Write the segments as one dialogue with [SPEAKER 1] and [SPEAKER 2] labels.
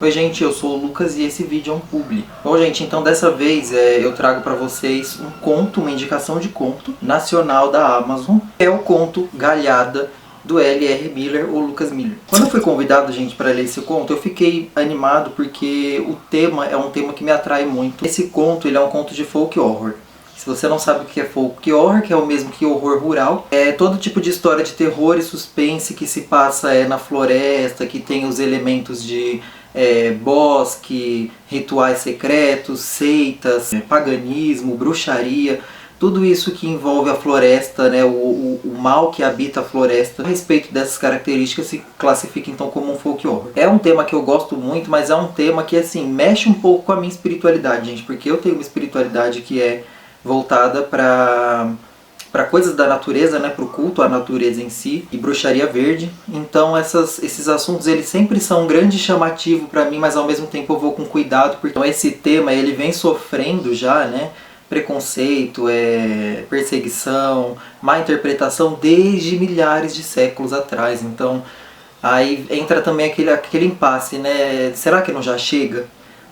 [SPEAKER 1] Oi gente, eu sou o Lucas e esse vídeo é um publi. Bom gente, então dessa vez eu trago pra vocês um conto, uma indicação de conto nacional da Amazon. É o conto Galhada, do L.R. Miller ou Lucas Miller. Quando eu fui convidado, gente, para ler esse conto, eu fiquei animado porque o tema é um tema que me atrai muito. Esse conto, ele é um conto de folk horror. Se você não sabe o que é folk horror, que é o mesmo que horror rural, é todo tipo de história de terror e suspense que se passa na floresta, que tem os elementos de bosque, rituais secretos, seitas, paganismo, bruxaria, tudo isso que envolve a floresta, né, o mal que habita a floresta. A respeito dessas características se classifica então como um folk horror. É um tema que eu gosto muito, mas é um tema que assim mexe um pouco com a minha espiritualidade, gente, porque eu tenho uma espiritualidade que é voltada para coisas da natureza, né, para o culto à natureza em si, e bruxaria verde. Então esses assuntos eles sempre são um grande chamativo para mim, mas ao mesmo tempo eu vou com cuidado, porque então, esse tema ele vem sofrendo já, né, preconceito, perseguição, má interpretação desde milhares de séculos atrás. Então aí entra também aquele impasse, né, será que não já chega?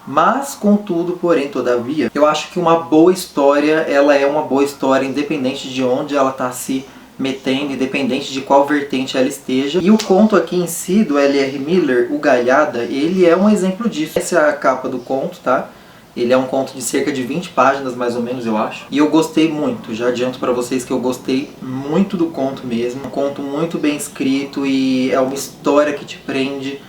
[SPEAKER 1] Mas, contudo, porém, todavia, eu acho que uma boa história, ela é uma boa história independente de onde ela está se metendo, independente de qual vertente ela esteja. E o conto aqui em si, do L.R. Miller, o Galhada, ele é um exemplo disso. Essa é a capa do conto, tá? Ele é um conto de cerca de 20 páginas, mais ou menos, eu acho. E eu gostei muito, já adianto pra vocês que eu gostei muito do conto mesmo. Um conto muito bem escrito e é uma história que te prende.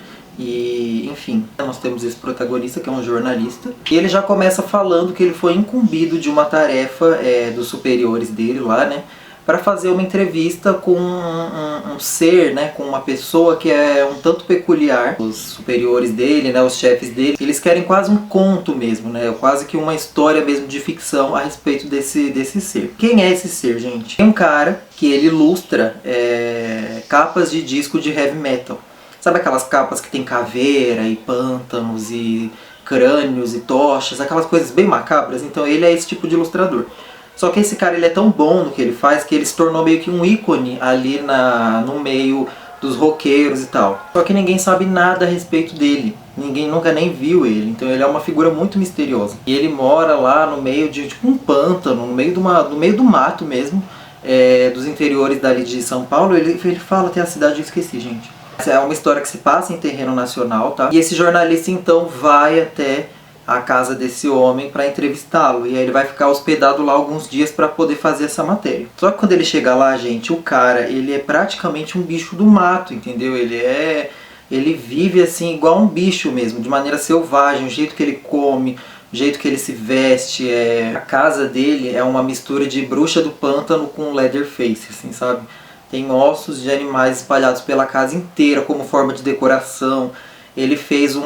[SPEAKER 1] E, enfim, nós temos esse protagonista que é um jornalista. E ele já começa falando que ele foi incumbido de uma tarefa dos superiores dele lá, né? Para fazer uma entrevista com um ser, né? Com uma pessoa que é um tanto peculiar. Os superiores dele, né? Os chefes dele, eles querem quase um conto mesmo, né? Quase que uma história mesmo de ficção a respeito desse ser. Quem é esse ser, gente? Tem um cara que ele ilustra capas de disco de heavy metal. Sabe aquelas capas que tem caveira e pântanos e crânios e tochas, aquelas coisas bem macabras? Então ele é esse tipo de ilustrador. Só que esse cara ele é tão bom no que ele faz que ele se tornou meio que um ícone ali no meio dos roqueiros e tal. Só que ninguém sabe nada a respeito dele. Ninguém nunca nem viu ele. Então ele é uma figura muito misteriosa. E ele mora lá no meio de tipo um pântano, no meio do mato mesmo, dos interiores dali de São Paulo. Ele fala até a cidade, eu esqueci, gente. É uma história que se passa em terreno nacional, tá? E esse jornalista então vai até a casa desse homem para entrevistá-lo. E aí ele vai ficar hospedado lá alguns dias para poder fazer essa matéria. Só que quando ele chega lá, gente, o cara, ele é praticamente um bicho do mato, entendeu? Ele vive assim igual um bicho mesmo, de maneira selvagem, o jeito que ele come, o jeito que ele se veste. A casa dele é uma mistura de bruxa do pântano com Leatherface, assim, sabe? Tem ossos de animais espalhados pela casa inteira como forma de decoração. Ele fez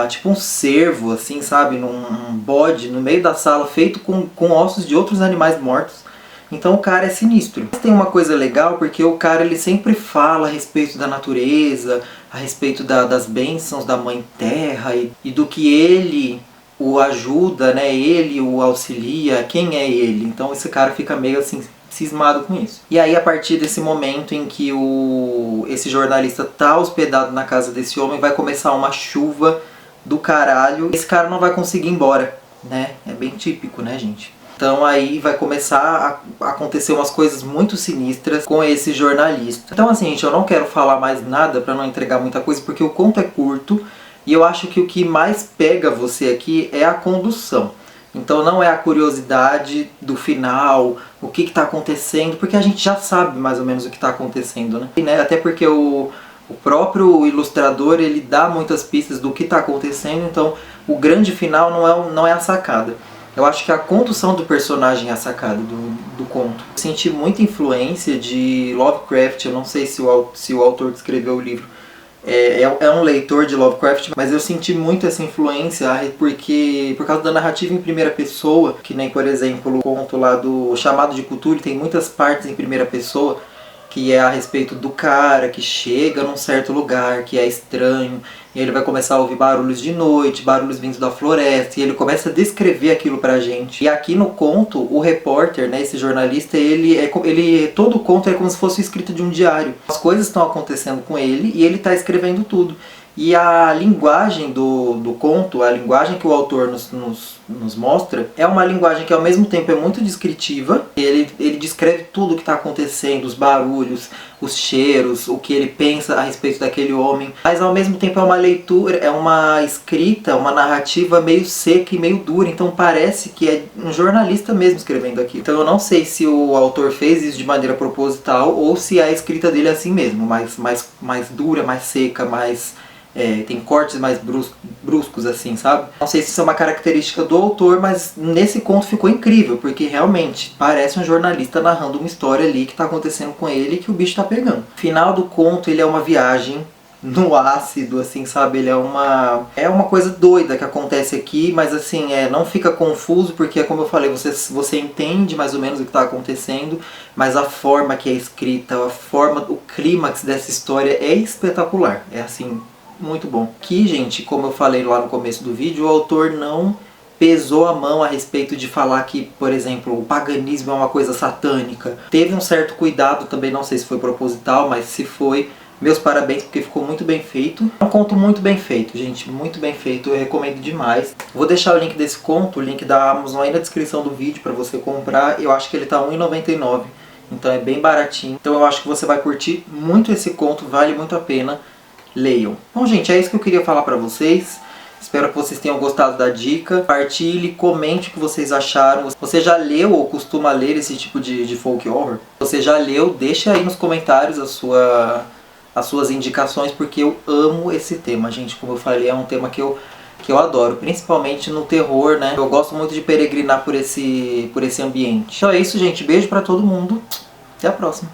[SPEAKER 1] tipo um cervo, assim, sabe? Um bode no meio da sala feito com ossos de outros animais mortos. Então o cara é sinistro. Mas tem uma coisa legal porque o cara ele sempre fala a respeito da natureza, a respeito das bênçãos da Mãe Terra e do que ele o ajuda, né? Ele o auxilia, quem é ele. Então esse cara fica meio assim cismado com isso. E aí a partir desse momento em que esse jornalista tá hospedado na casa desse homem, vai começar uma chuva do caralho. Esse cara não vai conseguir ir embora, né? É bem típico, né, gente? Então aí vai começar a acontecer umas coisas muito sinistras com esse jornalista. Então assim, gente, eu não quero falar mais nada pra não entregar muita coisa, porque o conto é curto e eu acho que o que mais pega você aqui é a condução. Então não é a curiosidade do final, o que está acontecendo, porque a gente já sabe mais ou menos o que está acontecendo, né? Até porque o próprio ilustrador ele dá muitas pistas do que está acontecendo, então o grande final não é a sacada. Eu acho que a condução do personagem é a sacada do conto. Eu senti muita influência de Lovecraft, eu não sei se o autor que escreveu o livro é um leitor de Lovecraft, mas eu senti muito essa influência por causa da narrativa em primeira pessoa, que nem, por exemplo, o conto lá do Chamado de Cthulhu tem muitas partes em primeira pessoa, que é a respeito do cara que chega num certo lugar, que é estranho, e ele vai começar a ouvir barulhos de noite, barulhos vindos da floresta, e ele começa a descrever aquilo pra gente. E aqui no conto, o repórter, né, esse jornalista, todo o conto é como se fosse escrito de um diário. As coisas estão acontecendo com ele e ele está escrevendo tudo. E a linguagem do conto, a linguagem que o autor nos mostra, é uma linguagem que ao mesmo tempo é muito descritiva. Ele descreve tudo o que está acontecendo, os barulhos, os cheiros, o que ele pensa a respeito daquele homem. Mas ao mesmo tempo é uma leitura, é uma escrita, uma narrativa meio seca e meio dura. Então parece que é um jornalista mesmo escrevendo aqui. Então eu não sei se o autor fez isso de maneira proposital ou se a escrita dele é assim mesmo, mais dura, mais seca, tem cortes mais bruscos assim, sabe? Não sei se isso é uma característica do autor, mas nesse conto ficou incrível, porque realmente parece um jornalista narrando uma história ali que tá acontecendo com ele e que o bicho tá pegando. O final do conto, ele é uma viagem no ácido, assim, sabe? Ele é uma coisa doida que acontece aqui, mas assim, não fica confuso, porque como eu falei, você entende mais ou menos o que está acontecendo, mas a forma que é escrita, o clímax dessa história é espetacular. É assim, muito bom. Aqui, gente, como eu falei lá no começo do vídeo, o autor não pesou a mão a respeito de falar que, por exemplo, o paganismo é uma coisa satânica. Teve um certo cuidado também, não sei se foi proposital, mas se foi, meus parabéns, porque ficou muito bem feito. É um conto muito bem feito, gente, muito bem feito, eu recomendo demais. Vou deixar o link desse conto, o link da Amazon aí na descrição do vídeo para você comprar. Eu acho que ele tá R$ 1,99, então é bem baratinho. Então eu acho que você vai curtir muito esse conto, vale muito a pena. Leiam. Bom, gente, é isso que eu queria falar pra vocês. Espero que vocês tenham gostado da dica. Partilhe, comente o que vocês acharam. Você já leu ou costuma ler esse tipo de folk horror? Você já leu? Deixa aí nos comentários as suas indicações, porque eu amo esse tema, gente. Como eu falei, é um tema que eu adoro, principalmente no terror, né? Eu gosto muito de peregrinar por esse ambiente. Então é isso, gente. Beijo pra todo mundo. Até a próxima.